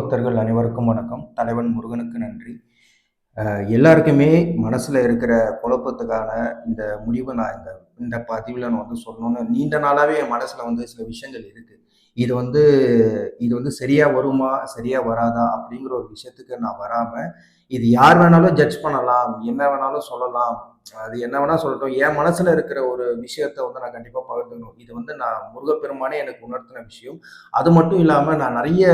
பக்தர்கள் அனைவருக்கும் வணக்கம். தலைவன் முருகனுக்கு நன்றி. எல்லாருக்குமே மனசுல இருக்கிற குழப்பத்துக்கான இந்த முடிவு நான் இந்த இந்த பதிவுல நான் சொல்லணும்னு நீண்ட நாளாவே என் மனசுல சில விஷயங்கள் இருக்கு. இது வந்து இது சரியா வருமா? சரியா வராதா? அப்படிங்கிற ஒரு விஷயத்துக்கு நான் வராம, இது யார் வேணாலும் ஜட்ஜ் பண்ணலாம். என்ன வேணாலும் சொல்லலாம். அது என்ன வேணா சொல்லட்டும். என் மனசுல இருக்கிற ஒரு விஷயத்த நான் கண்டிப்பா பகிர்ந்துக்கணும். இது நான் முருகப்பெருமானே எனக்கு உணர்த்தின விஷயம். அது மட்டும் இல்லாம நான் நெறைய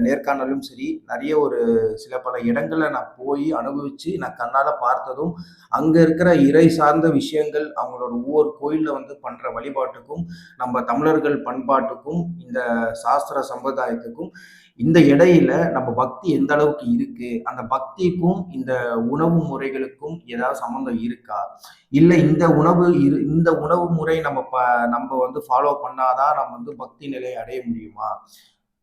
நேர்காணலும் சரி, நெறைய ஒரு சில பல இடங்கள்ல நான் போய் அனுபவிச்சு, நான் கண்ணால பார்த்ததும், அங்க இருக்கிற இறை சார்ந்த விஷயங்கள், அவங்களோட ஒவ்வொரு கோயில்ல பண்ற வழிபாட்டுக்கும், நம்ம தமிழர்கள் பண்பாட்டுக்கும், இந்த சாஸ்திர சம்பிரதாயத்துக்கும், இந்த இடையில நம்ம பக்தி எந்த அளவுக்கு இருக்கு? அந்த பக்திக்கும், இந்த உணவு முறைகளுக்கும் ஏதாவது சம்மந்தம் இருக்கா? இல்ல இந்த உணவு முறை நம்ம ஃபாலோ பண்ணாதான் நம்ம பக்தி நிலையை அடைய முடியுமா?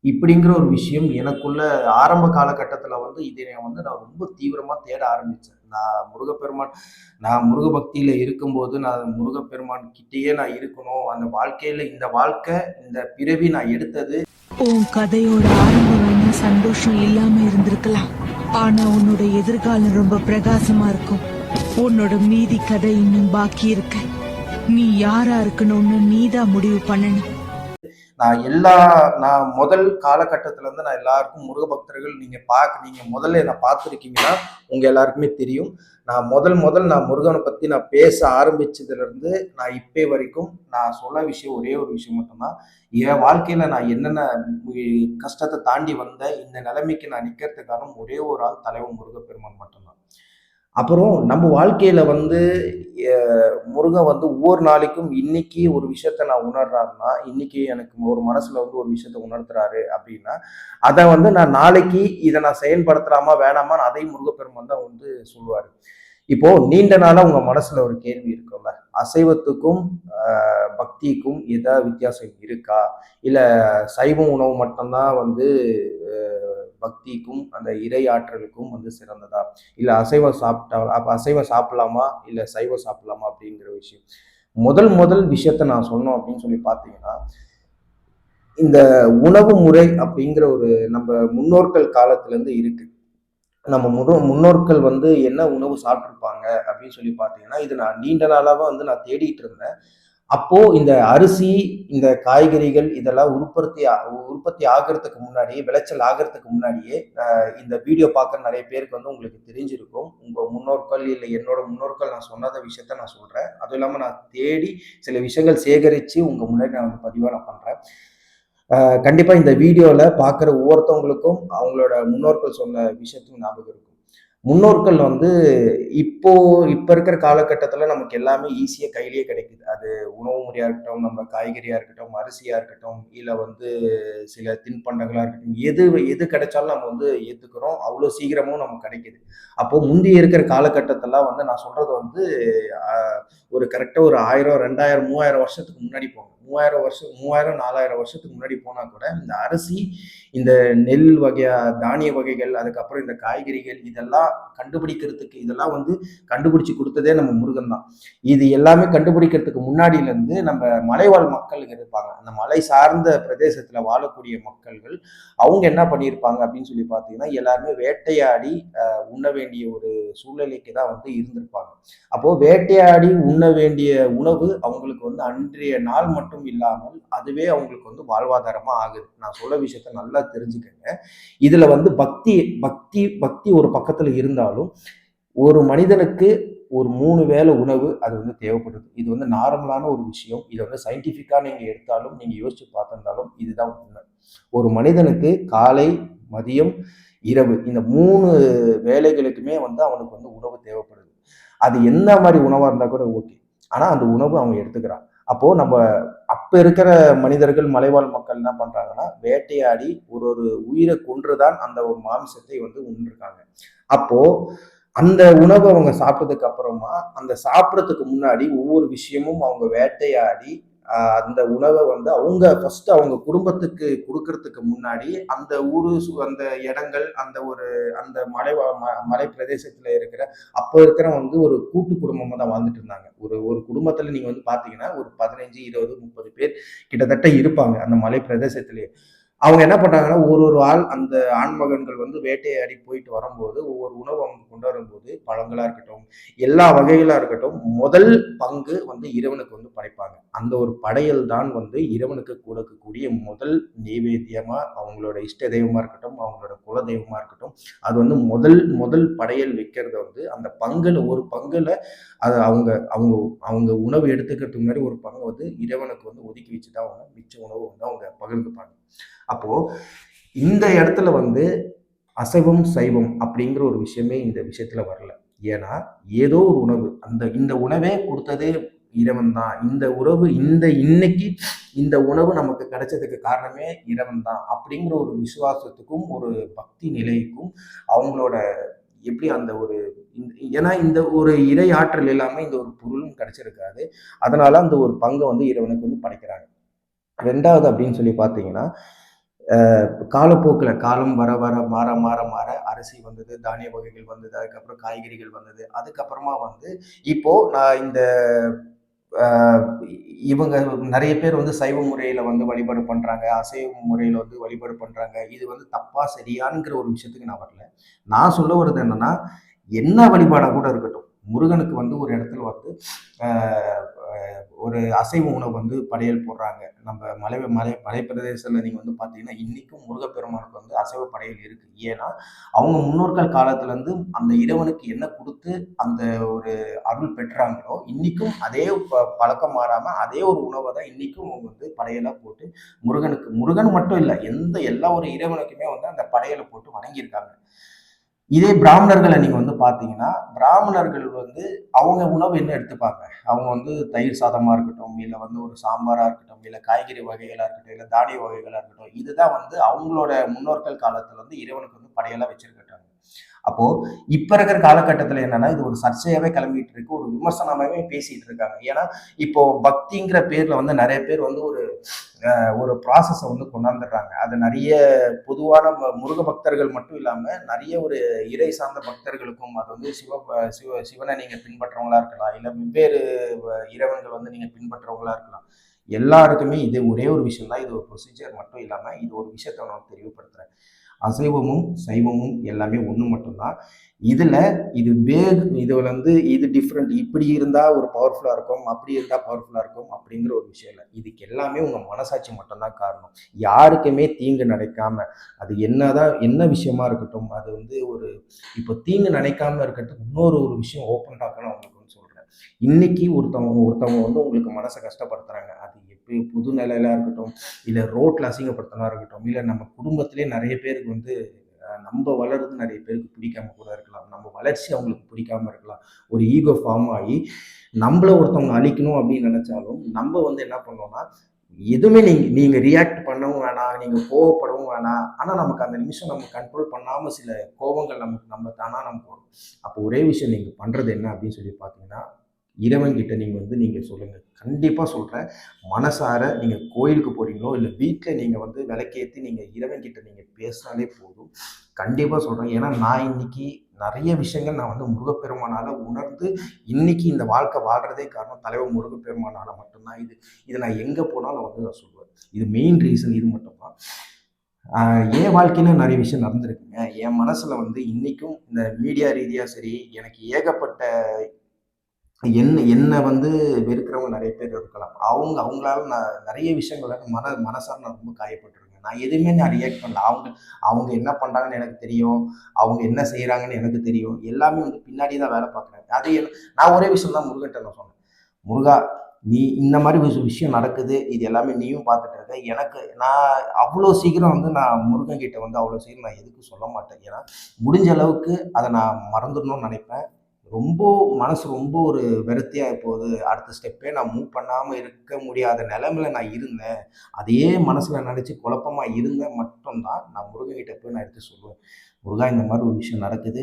இப்படிங்கிற ஒரு விஷயம் எனக்குள்ள ஆரம்ப காலகட்டத்துல இதை நான் ரொம்ப தீவிரமா தேட ஆரம்பிச்சேன். நான் முருக பக்தியில இருக்கும்போது, நான் முருகப்பெருமான் கிட்டயே நான் இருக்கணும். அந்த வாழ்க்கையில இந்த வாழ்க்கை, இந்த பிறவி நான் எடுத்தது. உன் கதையோட ஆரம்பம் வேணா சந்தோஷம் இல்லாம இருந்திருக்கலாம். ஆனா உன்னோட எதிர்காலம் ரொம்ப பிரகாசமா இருக்கும். உன்னோட மீதி கதை இன்னும் பாக்கி இருக்கு. நீ யாரா இருக்கணும்னு நீதான் முடிவு பண்ணணும். நான் முதல் காலகட்டத்துல நான் எல்லாருக்கும் முருக பக்தர்கள் நீங்க முதல்ல என்ன பார்த்துருக்கீங்கன்னா உங்க எல்லாருக்குமே தெரியும். நான் நான் முருகனை பத்தி நான் பேச ஆரம்பிச்சதுல இருந்து நான் இப்ப வரைக்கும் நான் சொல்ல விஷயம் ஒரே ஒரு விஷயம் மட்டும்தான். என் வாழ்க்கையில நான் என்னென்ன கஷ்டத்தை தாண்டி வந்தேன், இந்த நிலைமைக்கு நான் நிக்கிறதுக்கான ஒரே ஒரு ஆள் தலைவன் முருகப்பெருமான் மட்டும்தான். அப்புறம் நம்ம வாழ்க்கையில முருகன் ஒவ்வொரு நாளைக்கும் இன்னைக்கு ஒரு விஷயத்த நான் உணர்றாருன்னா, இன்னைக்கு எனக்கு ஒரு மனசுல ஒரு விஷயத்த உணர்த்துறாரு அப்படின்னா, அதை நான் நாளைக்கு இதை நான் செயல்படுத்தலாமா வேணாமான்னு அதையும் முருகப்பெருமான் தான் சொல்லுவாரு. இப்போ நீண்ட நாளா உங்க மனசுல ஒரு கேள்வி இருக்கும்ல, அசைவத்துக்கும் பக்திக்கும் ஏதாவது வித்தியாசம் இருக்கா? இல்ல சைவ உணவு மட்டும்தான் பக்திக்கும் அந்த இறை ஆற்றலுக்கும் சிறந்ததா? இல்ல அசைவம் சாப்பிட்டா அப்ப அசைவம் சாப்பிடலாமா? இல்ல சைவம் சாப்பிடலாமா? அப்படிங்கிற விஷயம். முதல் விஷயத்த நான் சொன்னோம் அப்படின்னு சொல்லி பார்த்தீங்கன்னா, இந்த உணவு முறை அப்படிங்கிற ஒரு நம்ம முன்னோர்கள் காலத்துல இருந்து இருக்கு. நம்ம முன்னோர்கள் என்ன உணவு சாப்பிட்டுருப்பாங்க அப்படின்னு சொல்லி பார்த்தீங்கன்னா, இது நான் நீண்ட நாளாவா நான் தேடிட்டு இருந்தேன். அப்போ இந்த அரிசி, இந்த காய்கறிகள் இதெல்லாம் உற்பத்தி ஆகுறதுக்கு முன்னாடியே, விளைச்சல் ஆகுறதுக்கு முன்னாடியே, இந்த வீடியோ பார்க்குற நெறைய பேருக்கு உங்களுக்கு தெரிஞ்சிருக்கும். உங்க முன்னோர்கள் இல்ல என்னோட முன்னோர்கள் நான் சொன்னாத விஷயத்த நான் சொல்றேன். அதுவும் இல்லாம நான் தேடி சில விஷயங்கள் சேகரிச்சு உங்க முன்னாடி நான் பதிவா நான் பண்றேன். கண்டிப்பா இந்த வீடியோல பார்க்குற ஒவ்வொருத்தவங்களுக்கும் அவங்களோட முன்னோர்கள் சொன்ன விஷயத்தும் ஞாபகம் இருக்கும். முன்னோர்கள் இப்போ இப்ப இருக்கிற காலகட்டத்துல நமக்கு எல்லாமே ஈஸியா கையிலேயே கிடைக்குது. அது உணவு முறையா இருக்கட்டும், நம்ம காய்கறியா இருக்கட்டும், அரிசியா இருக்கட்டும், இல்ல சில தின்பண்டங்களா இருக்கட்டும், எது எது கிடைச்சாலும் நம்ம ஏத்துக்கிறோம். அவ்வளோ சீக்கிரமும் நமக்கு கிடைக்குது. அப்போ முந்தி இருக்கிற காலகட்டத்தெல்லாம் நான் சொல்றது அ ஒரு கரெக்ட்டா ஒரு 1000, 2000, 3000 வருஷத்துக்கு முன்னாடி போங்க. 3000, 4000 வருஷத்துக்கு முன்னாடி போனா கூட இந்த அரிசி, இந்த நெல் வகையா தானிய வகைகள், அதுக்கப்புறம் இந்த காய்கறிகள் இதெல்லாம் கண்டுபிடிக்கிறதுக்கு இதெல்லாம் கண்டுபிடிச்சு கொடுத்ததே நம்ம முருகன் தான். இது எல்லாமே கண்டுபிடிக்கிறதுக்கு முன்னாடியில இருந்து நம்ம மலைவாழ் மக்கள் இருப்பாங்க. அந்த மலை சார்ந்த பிரதேசத்துல வாழக்கூடிய மக்கள்கள் அவங்க என்ன பண்ணியிருப்பாங்க அப்படின்னு சொல்லி பார்த்தீங்கன்னா, எல்லாருமே வேட்டையாடி உண்ண வேண்டிய ஒரு சூழ்நிலைக்கு தான் இருந்திருப்பாங்க. அப்போ வேட்டையாடி உண்ண வேண்டிய உணவு அவங்களுக்கு அன்றைய நாள் மட்டும் இல்லாமல் அதுவே அவங்களுக்கு வாழ்வாதாரமா ஆகுது. நான் சொல்ல விஷயத்த நல்லா தெரிஞ்சுக்கங்க. இதுல பக்தி பக்தி பக்தி ஒரு பக்கத்துல இருந்தாலும் ஒரு மனிதனுக்கு ஒரு 3 வேளை உணவு அது தேவைப்படுது. இது நார்மலான ஒரு விஷயம். இத சயின்டிஃபிக்கா நீங்க எடுத்தாலும், நீங்க யோசிச்சு பார்த்திருந்தாலும் இதுதான் உண்மை. ஒரு மனிதனுக்கு காலை, மதியம், இரவு இந்த 3 வேளைகளுக்குமே அவனுக்கு உணவு தேவைப்படுது. அது என்ன மாரி உணவா இருந்தா கூட ஓகே. ஆனா அந்த உணவு அவன் எடுத்துக்கிறான். அப்போ அப்ப இருக்கிற மனிதர்கள், மலைவாழ் மக்கள் என்ன பண்றாங்கன்னா, வேட்டையாடி ஒரு ஒரு உயிர கொன்றுதான் அந்த ஒரு மாமிசத்தை உண்ணுருக்காங்க. அப்போ அந்த உணவ அவங்க சாப்பிட்டதுக்கு அப்புறமா, அந்த சாப்பிடறதுக்கு முன்னாடி ஒவ்வொரு விஷயமும் அவங்க வேட்டையாடி, அந்த உணவ அவங்க ஃபர்ஸ்ட் அவங்க குடும்பத்துக்கு குடுக்கறதுக்கு முன்னாடி, அந்த ஊரு அந்த இடங்கள், அந்த மலை பிரதேசத்துல இருக்கிற அப்ப இருக்கிற ஒரு கூட்டு குடும்பமா தான் வாழ்ந்துட்டு இருந்தாங்க. ஒரு ஒரு குடும்பத்துல நீங்க பார்த்தீங்கன்னா, ஒரு 15, 20, 30 பேர் கிட்டத்தட்ட இருப்பாங்க. அந்த மலை பிரதேசத்திலேயே. அவங்க என்ன பண்றாங்கன்னா, ஒரு ஆள் அந்த ஆண்மகன்கள் வந்து வேட்டையாடி போயிட்டு வரும்போது, ஒவ்வொரு உணவு அவங்க கொண்டு வரும்போது, பழங்களா இருக்கட்டும், எல்லா வகைகளா இருக்கட்டும், முதல் பங்கு வந்து இறைவனுக்கு வந்து படைப்பாங்க. அந்த ஒரு படையல் தான் வந்து இறைவனுக்கு கொடுக்கக்கூடிய முதல் நெய்வேத்தியமா, அவங்களோட இஷ்ட தெய்வமா இருக்கட்டும், அவங்களோட குல தெய்வமா இருக்கட்டும், அது வந்து முதல் முதல் படையல் வைக்கிறது வந்து அந்த பங்குல ஒரு பங்குல அது அவங்க அவங்க அவங்க உணவு எடுத்துக்கிறதுக்கு முன்னாடி ஒரு பங்கு வந்து இறைவனுக்கு வந்து ஒதுக்கி வச்சு தான் அவங்க மிச்ச உணவு வந்து அவங்க பகிர்ந்துப்பாங்க. அப்போ இந்த இடத்துல வந்து அசைவம் சைவம் அப்படிங்கிற ஒரு விஷயமே இந்த விஷயத்துல வரல. ஏன்னா ஏதோ ஒரு உணவு இந்த உணவே கொடுத்ததே இறைவன் தான். இந்த உறவு இன்னைக்கு இந்த உணவு நமக்கு கிடைச்சதுக்கு காரணமே இறைவன் தான் அப்படிங்கிற ஒரு விசுவாசத்துக்கும் ஒரு பக்தி நிலைக்கும் அவங்களோட எப்படி அந்த ஒரு ஏன்னா இந்த ஒரு இறை ஆற்றல் இல்லாம இந்த ஒரு பொருளும் கிடைச்சிருக்காது. அதனால அந்த ஒரு பங்கை வந்து இறைவனுக்கு வந்து படைக்கிறாங்க. ரெண்டாவது அப்படின்னு சொல்லி பார்த்தீங்கன்னா, காலப்போக்கில் காலம் வர வர மாற மாற மாற அரிசி வந்தது, தானிய வகைகள் வந்தது, அதுக்கப்புறம் காய்கறிகள் வந்தது. அதுக்கப்புறமா வந்து இப்போ நான் இந்த அஹ், இவங்க நிறைய பேர் வந்து சைவ முறையில வந்து வழிபாடு பண்றாங்க, அசைவ முறையில வந்து வழிபாடு பண்றாங்க. இது வந்து தப்பா சரியான்ங்கிற ஒரு விஷயத்துக்கு நான் வரல. நான் சொல்ல வர்றது என்னன்னா, என்ன வழிபாடா கூட இருக்கட்டும். முருகனுக்கு வந்து ஒரு இடத்துல வந்து அஹ், ஒரு அசைவ உணவு வந்து படையல் போடுறாங்க. நம்ம மலை மலை மலை பிரதேசத்துல நீங்க வந்து பார்த்தீங்கன்னா, இன்னைக்கும் முருகப்பெருமானுக்கு வந்து அசைவ படையல் இருக்கு. ஏன்னா, அவங்க முன்னோர்கள் காலத்துல இருந்து அந்த இறைவனுக்கு என்ன குடுத்து அந்த ஒரு அருள் பெற்றாங்களோ, இன்னைக்கும் அதே பழக்கம் மாறாம அதே ஒரு உணவ தான் இன்னைக்கும் அவங்க வந்து படையலா போட்டு முருகன் மட்டும் இல்ல, எல்லா ஒரு இறைவனுக்குமே வந்து அந்த படையல போட்டு வணங்கியிருக்காங்க. இதே பிராமணர்கள நீங்க வந்து பார்த்தீங்கன்னா, பிராமணர்கள் வந்து அவங்க உணவு என்ன எடுத்துப்பாங்க? அவங்க வந்து தயிர் சாதமா இருக்கட்டும், இல்ல வந்து ஒரு சாம்பாரா இருக்கட்டும், இல்ல காய்கறி வகைகளா இருக்கட்டும், இல்ல தானிய வகைகளா இருக்கட்டும். இதுதான் வந்து அவங்களோட முன்னோர்கள் காலத்துல வந்து இறைவனுக்கு வந்து படையலா வச்சிருக்காங்க. அப்போ இப்ப இருக்கிற காலகட்டத்துல என்னன்னா, இது ஒரு சர்ச்சையாவே கிளம்பிட்டு இருக்கு. ஒரு விமர்சனமாவே பேசிட்டு இருக்காங்க. ஏன்னா, இப்போ பக்திங்கிற பேர்ல வந்து நெறைய பேர் வந்து ஒரு ப்ராசஸ வந்து கொண்டாந்துடுறாங்க. அது நெறைய பொதுவான முருக பக்தர்கள் மட்டும் இல்லாம, நெறைய ஒரு இறை சார்ந்த பக்தர்களுக்கும் அது வந்து சிவனை நீங்க பின்பற்றவங்களா இருக்கலாம். இல்ல வெவ்வேறு இறைவன்கள் வந்து நீங்க பின்பற்றவங்களா இருக்கலாம். எல்லாருக்குமே இது ஒரே ஒரு விஷயம் தான். இது ஒரு ப்ரொசீஜர் மட்டும் இல்லாம, இது ஒரு விஷயத்த நான் தெளிவுபடுத்துறேன். அசைவமும், சைவமும் எல்லாமே ஒண்ணு மட்டும் தான். இதுல இது வந்து இது டிஃபரெண்ட். இப்படி இருந்தா ஒரு பவர்ஃபுல்லா இருக்கும், அப்படி இருந்தா பவர்ஃபுல்லா இருக்கும் அப்படிங்கிற ஒரு விஷயம் இல்ல. இதுக்கு எல்லாமே உங்க மனசாட்சி மட்டும் தான் காரணம். யாருக்குமே தீங்கு நினைக்காம, அது என்ன விஷயமா இருக்கட்டும், அது வந்து இப்போ தீங்கு நினைக்காம இருக்கிறதுக்கு ஒரு விஷயம் ஓப்பன் டாக்கா நான் உங்களுக்கு வந்து சொல்றேன். இன்னைக்கு ஒருத்தவங்க ஒருத்தவங்க வந்து உங்களுக்கு மனச கஷ்டப்படுத்துறாங்க. அது எப்படி புது நிலையில இருக்கட்டும், இல்ல ரோட்ல அசிங்கப்படுத்தினா இருக்கட்டும், இல்ல நம்ம குடும்பத்திலேயே நெறைய பேருக்கு வந்து நம்ம வளர்றது நெறைய பேருக்கு பிடிக்காம கூட இருக்கலாம். நம்ம வளர்ச்சி அவங்களுக்கு பிடிக்காம இருக்கலாம். ஒரு ஈகோ ஃபார்ம் ஆகி, நம்மள ஒருத்தவங்க அழிக்கணும் அப்படின்னு நெனைச்சாலும், நம்ம வந்து என்ன பண்ணோம்னா, எதுவுமே நீங்க நீங்க ரியாக்ட் பண்ணவும் வேணாம், நீங்க கோவப்படவும் வேணாம். ஆனா நமக்கு அந்த நிமிஷம் நம்ம கண்ட்ரோல் பண்ணாம சில கோவங்கள் நமக்கு நம்ம தானா நமக்கு வரும். அப்போ ஒரே விஷயம் நீங்க பண்றது என்ன அப்படின்னு சொல்லி பார்த்தீங்கன்னா, இறைவன்கிட்ட நீங்க சொல்லுங்க. கண்டிப்பா சொல்றேன். மனசார நீங்க கோயிலுக்கு போறீங்களோ, இல்ல வீட்ல நீங்க வந்து விளக்கேத்தி நீங்க இறைவன்கிட்ட நீங்க பேசினாலே போதும். கண்டிப்பா சொல்றேன். ஏன்னா நான் இன்னைக்கு நெறைய விஷயங்கள் நான் வந்து முருகப்பெருமானால உணர்ந்து, இன்னைக்கு இந்த வாழ்க்கை வாழ்றதே காரணம் தலைவர் முருகப்பெருமானால மட்டும் தான். இத நான் எங்க போனாலும் வந்து நான் சொல்லுவேன். இது மெயின் ரீசன் இது மட்டும் தான். என் வாழ்க்கையில நெறைய விஷயம் நடந்திருக்குங்க. என் மனசுல வந்து இன்னைக்கும் இந்த மீடியா ரீதியா சரி, எனக்கு ஏகப்பட்ட என்ன என்ன வந்து வெறுக்கிறவங்க நெறைய பேர் இருக்கலாம். அவங்களால நான் நெறைய விஷயங்கள மனசார நான் ரொம்ப காயப்பட்டுருக்கேன். நான் எதுவுமே ரியாக்ட் பண்ணல. அவங்க அவங்க என்ன பண்றாங்கன்னு எனக்கு தெரியும். அவங்க என்ன செய்றாங்கன்னு எனக்கு தெரியும். எல்லாமே வந்து பின்னாடி தான் வேலை பார்க்குறாங்க. நான் ஒரே விஷயம் தான் முருகன்ட்ட நான் சொன்னேன். முருகா, நீ இந்த மாரி விஷயம் நடக்குது. இது எல்லாமே நீயும் பார்த்துட்டு இருக்க. நான் அவ்வளோ சீக்கிரம் வந்து நான் முருகன் கிட்ட வந்து அவ்வளோ சீக்கிரம் நான் எதுக்கும் சொல்ல மாட்டேன். ஏன்னா, முடிஞ்ச அளவுக்கு அத நான் மறந்துடணும்னு நெனைப்பேன். ரொம்ப மனசு ரொம்ப ஒரு விரக்தியா போகுது. அடுத்த ஸ்டெப்பே நான் மூவ் பண்ணாம இருக்க முடியாத நிலைமையில நான் இருந்தேன். அதையே மனசுல நெனச்சு குழப்பமா இருந்தேன் மட்டும் தான் நான் முருகன்கிட்ட போய் நான் எடுத்து சொல்லுவேன். முருகா, இந்த மாரி ஒரு விஷயம் நடக்குது.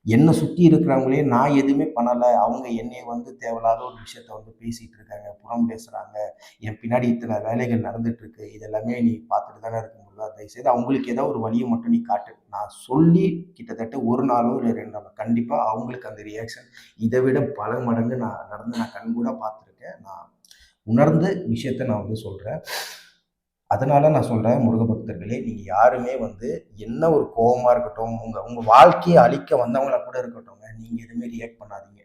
என்ன சுத்தி இருக்கிறவங்களே நான் எதுவுமே பண்ணல. அவங்க என்னைய வந்து தேவையில்லாத ஒரு விஷயத்த வந்து பேசிட்டு இருக்காங்க. புறம் பேசுறாங்க. என் பின்னாடி இத்தன வேலைகள் நடந்துட்டு இருக்கு. இது எல்லாமே நீ பார்த்துட்டு தானே இருக்க முருகா. தயவுசெய்து அவங்களுக்கு ஏதாவது ஒரு வழிய மட்டும் நீ காட்டு. நான் சொல்லி கிட்டத்தட்ட 1 நாளோ இல்ல 2 நாளோ கண்டிப்பா அவங்களுக்கு அந்த ரியாக்ஷன் இத விட பல மடங்கு நான் கண்கூடா பார்த்துருக்கேன். நான் உணர்ந்த விஷயத்த நான் வந்து சொல்றேன். அதனால நான் சொல்றேன், முருக பக்தர்களே, நீங்க யாருமே வந்து என்ன ஒரு கோவமா இருக்கட்டும், உங்க உங்க வாழ்க்கைய அழிக்க வந்தவங்களா கூட இருக்கட்டும்ங்க, நீங்க எதுவுமே ரியாக்ட் பண்ணாதீங்க.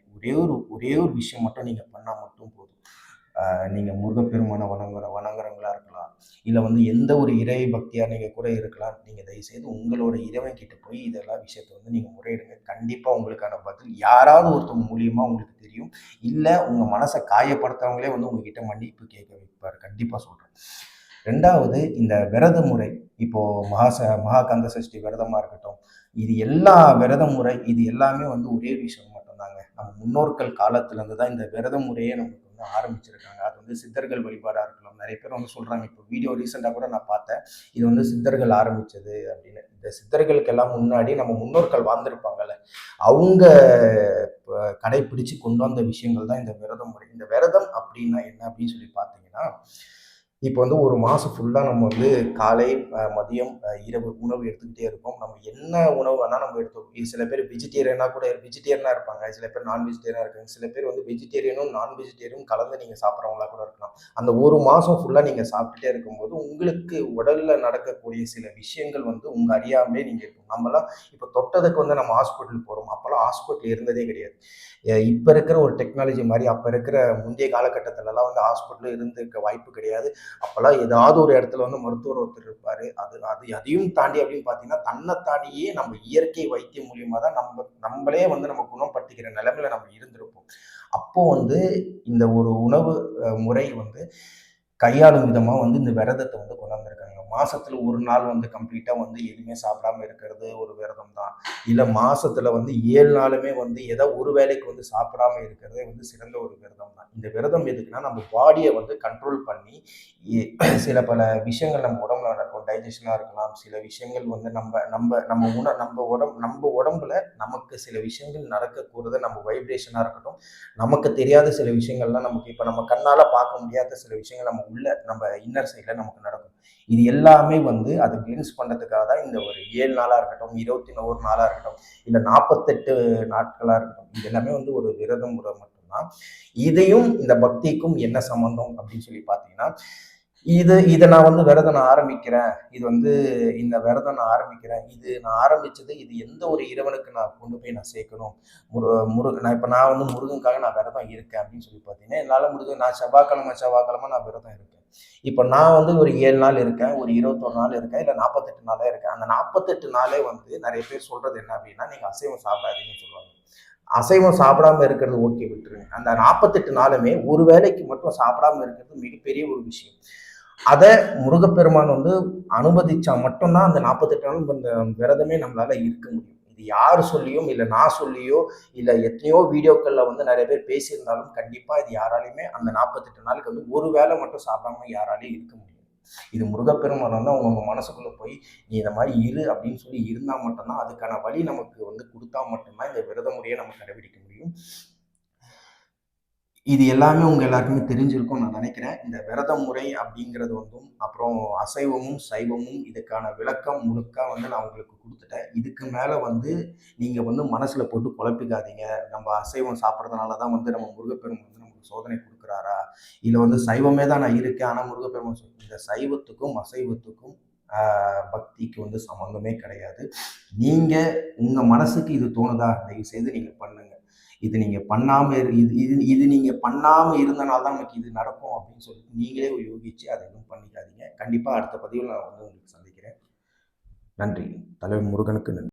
ஒரே ஒரு விஷயம் மட்டும் நீங்க பண்ணா மட்டும் போதும். நீங்க முருகப்பெருமான வணங்குறவங்களா இருக்கலாம். இல்ல வந்து எந்த ஒரு இறை பக்தியா நீங்க கூட இருக்கலாம். நீங்க தயவுசெய்து உங்களோட இறைவன் கிட்ட போய் இதெல்லாம் விஷயத்த வந்து நீங்க முறையிடுங்க. கண்டிப்பா உங்களுக்கான பதில் யாராவது ஒருத்தவங்க மூலியமா உங்களுக்கு தெரியும். இல்ல உங்க மனச காயப்படுத்துறவங்களே வந்து உங்ககிட்ட மன்னிப்பு கேட்க வைப்பாரு. கண்டிப்பா சொல்றேன். 2வது இந்த விரத முறை. இப்போ மகா கந்த சஷ்டி விரதமா இருக்கட்டும். இது எல்லா விரத முறை இது எல்லாமே வந்து ஒரே விஷயம் மட்டும்தாங்க. நம்ம முன்னோர்கள் காலத்துல இருந்து தான் இந்த விரத முறையே நமக்கு வந்து ஆரம்பிச்சிருக்காங்க. அது வந்து சித்தர்கள் வழிபாடா இருக்கலாம். நிறைய பேர் வந்து சொல்றாங்க. இப்போ வீடியோ ரீசெண்டா கூட நான் பார்த்தேன். இது வந்து சித்தர்கள் ஆரம்பிச்சது அப்படின்னு. இந்த சித்தர்களுக்கெல்லாம் முன்னாடி நம்ம முன்னோர்கள் வாழ்ந்திருப்பாங்கல்ல. அவங்க கடைபிடிச்சு கொண்டு வந்த விஷயங்கள் தான் இந்த விரத முறை. இந்த விரதம் அப்படின்னா என்ன அப்படின்னு சொல்லி பார்த்தீங்கன்னா, இப்போ வந்து ஒரு மாசம் ஃபுல்லா நம்ம வந்து காலை, மதியம், இரவு உணவு எடுத்துக்கிட்டே இருக்கோம். நம்ம என்ன உணவு வேணா நம்ம எடுத்துப்போம். சில பேர் வெஜிடேரியனா இருப்பாங்க. சில பேர் நான் வெஜிடேரியனா இருக்காங்க. சில பேர் வந்து வெஜிடேரியனும், நான் வெஜிடேரியனும் கலந்து நீங்க சாப்பிடுறவங்களா கூட இருக்கலாம். அந்த ஒரு மாசம் ஃபுல்லா நீங்க சாப்பிட்டுட்டே இருக்கும்போது, உங்களுக்கு உடல்ல நடக்கக்கூடிய சில விஷயங்கள் வந்து உங்க அறியாமலே நீங்க இருக்கும். நம்மலாம் இப்ப தொட்டதுக்கு வந்து நம்ம ஹாஸ்பிட்டல் போறோம். அப்பலாம் ஹாஸ்பிட்டல் இருந்ததே கிடையாது. இப்ப இருக்கிற ஒரு டெக்னாலஜி மாரி அப்ப இருக்கிற முந்தைய காலகட்டத்துலலாம் வந்து ஹாஸ்பிட்டலும் இருந்திருக்க வாய்ப்பு கிடையாது. அப்பல்லாம் ஏதாவது ஒரு இடத்துல வந்து மருத்துவர் ஒருத்தர் இருப்பாரு. அதையும் தாண்டி அப்படின்னு பார்த்தீங்கன்னா, தன்னை தாண்டியே நம்ம இயற்கை வைத்தியம் மூலியமா தான் நம்மளே வந்து நம்ம குணப்படுத்திக்கிற நிலைமையில நம்ம இருந்திருப்போம். அப்போ வந்து இந்த ஒரு உணவு முறை வந்து கையாளும் விதமா வந்து இந்த விரதத்த வந்து கொண்டு வந்திருக்காங்க. மாசத்துல 1 நாள் வந்து கம்ப்ளீட்டா வந்து எதுவுமே சாப்பிடாம இருக்கிறது ஒரு விரதம் தான். இல்ல மாசத்துல வந்து 7 நாளுமே வந்து ஏதோ ஒரு வேளைக்கு வந்து சாப்பிடாம இருக்கிறதே வந்து சிறந்த ஒரு விரதம் தான். இந்த விரதம் எதுக்குன்னா, நம்ம பாடிய வந்து கண்ட்ரோல் பண்ணி எ சில பல விஷயங்கள் நம்ம உடம்புல நடக்கும். டைஜஷனா இருக்கலாம். சில விஷயங்கள் வந்து நம்ப நம்ப நம்ம உண நம்ப உடம்புல நமக்கு சில விஷயங்கள் நடக்கக்கூறத நம்ம வைப்ரேஷனா இருக்கட்டும். நமக்கு தெரியாத சில விஷயங்கள்லாம் நமக்கு இப்ப நம்ம கண்ணால பார்க்க முடியாத சில விஷயங்கள் நம்ம இன்னர் சைட்ல நமக்கு நடக்கும். இது எல்லாமே வந்து அத கிளென்ஸ் பண்றதுக்காக தான் இந்த ஒரு 7 நாளா இருக்கட்டும், 21 நாளா இருக்கட்டும், இல்ல 48 நாட்களா இருக்கட்டும். இது எல்லாமே வந்து ஒரு விரத முறை மட்டும்தான். இதையும் இந்த பக்திக்கும் என்ன சம்மந்தம் அப்படின்னு சொல்லி பார்த்தீங்கன்னா, இத நான் வந்து விரதம் நான் ஆரம்பிக்கிறேன். இது வந்து இந்த விரதம் நான் ஆரம்பிக்கிறேன். இது நான் ஆரம்பிச்சது இது எந்த ஒரு இறைவனுக்கு நான் கொண்டு போய் நான் சேர்க்கணும். நான் வந்து முருகனுக்காக நான் விரதம் இருக்கேன் அப்படின்னு சொல்லி பார்த்தீங்கன்னா, என்னால முடிஞ்சது நான் செவ்வாய்க்கிழமை நான் விரதம் இருக்கேன். இப்ப நான் வந்து ஒரு 7 நாள் இருக்கேன், ஒரு 21 நாள் இருக்கேன், இல்ல 48 நாளே இருக்கேன். அந்த 48 நாளே வந்து நெறைய பேர் சொல்றது என்ன அப்படின்னா, நீங்க அசைவம் சாப்பிடாதீங்கன்னு சொல்லுவாங்க. அசைவம் சாப்பிடாம இருக்கிறது ஓகே விட்டுருங்க. அந்த 48 நாளுமே ஒரு வேளைக்கு மட்டும் சாப்பிடாம இருக்கிறது மிகப்பெரிய ஒரு விஷயம். அத முருகப்பெருமான் வந்து அனுமதிச்சா மட்டும் தான் அந்த 48 நாளும் அந்த விரதமே நம்மளால இருக்க முடியும். இது யார் சொல்லியும், இல்ல நான் சொல்லியோ, இல்ல எத்தனையோ வீடியோக்கள்ல வந்து நெறைய பேர் பேசியிருந்தாலும், கண்டிப்பா இது யாராலயுமே அந்த 48 நாளுக்கு வந்து ஒரு வேளை மட்டும் சாப்பிடாம யாராலயும் இருக்க முடியாது. இது முருகப்பெருமான் வந்து அவங்கவங்க மனசுக்குள்ள போய், "நீ இந்த மாரி இரு" அப்படின்னு சொல்லி இருந்தா மட்டும் தான், அதுக்கான வழி நமக்கு வந்து குடுத்தா மட்டும் தான், இந்த விரத முறைய நம்ம கடைபிடிக்க முடியும். இது எல்லாமே உங்க எல்லாருக்குமே தெரிஞ்சிருக்கும்னு நான் நினைக்கிறேன். இந்த விரத முறை அப்படிங்கிறது வந்தும், அப்புறம் அசைவமும், சைவமும் இதுக்கான விளக்கம் முழுக்க வந்து நான் உங்களுக்கு குடுத்துட்டேன். இதுக்கு மேல வந்து நீங்க வந்து மனசுல போட்டு குழப்பிக்காதீங்க. நம்ம அசைவம் சாப்பிடுறதுனால தான் வந்து நம்ம முருகப்பெருமான் வந்து நமக்கு சோதனை குடுக்குறாரா? இல்ல வந்து சைவமே தான் நான் இருக்கேன். ஆனா முருகப்பெருமான் இந்த சைவத்துக்கும், அசைவத்துக்கும் பக்திக்கு வந்து சம்மந்தமே கிடையாது. நீங்க உங்க மனசுக்கு இது தோணுதா? தயவு செய்து நீங்க பண்ணுங்க. இது நீங்க பண்ணாம இரு இது இது இது நீங்க பண்ணாம இருந்தனால தான் நமக்கு இது நடக்கும் அப்படின்னு சொல்லிட்டு நீங்களே யோகிச்சு அத எதுவும் பண்ணிக்காதீங்க. கண்டிப்பா அடுத்த பதிவுல நான் வந்து உங்களுக்கு சந்திக்கிறேன். நன்றி. தலைவன் முருகனுக்கு நன்றி.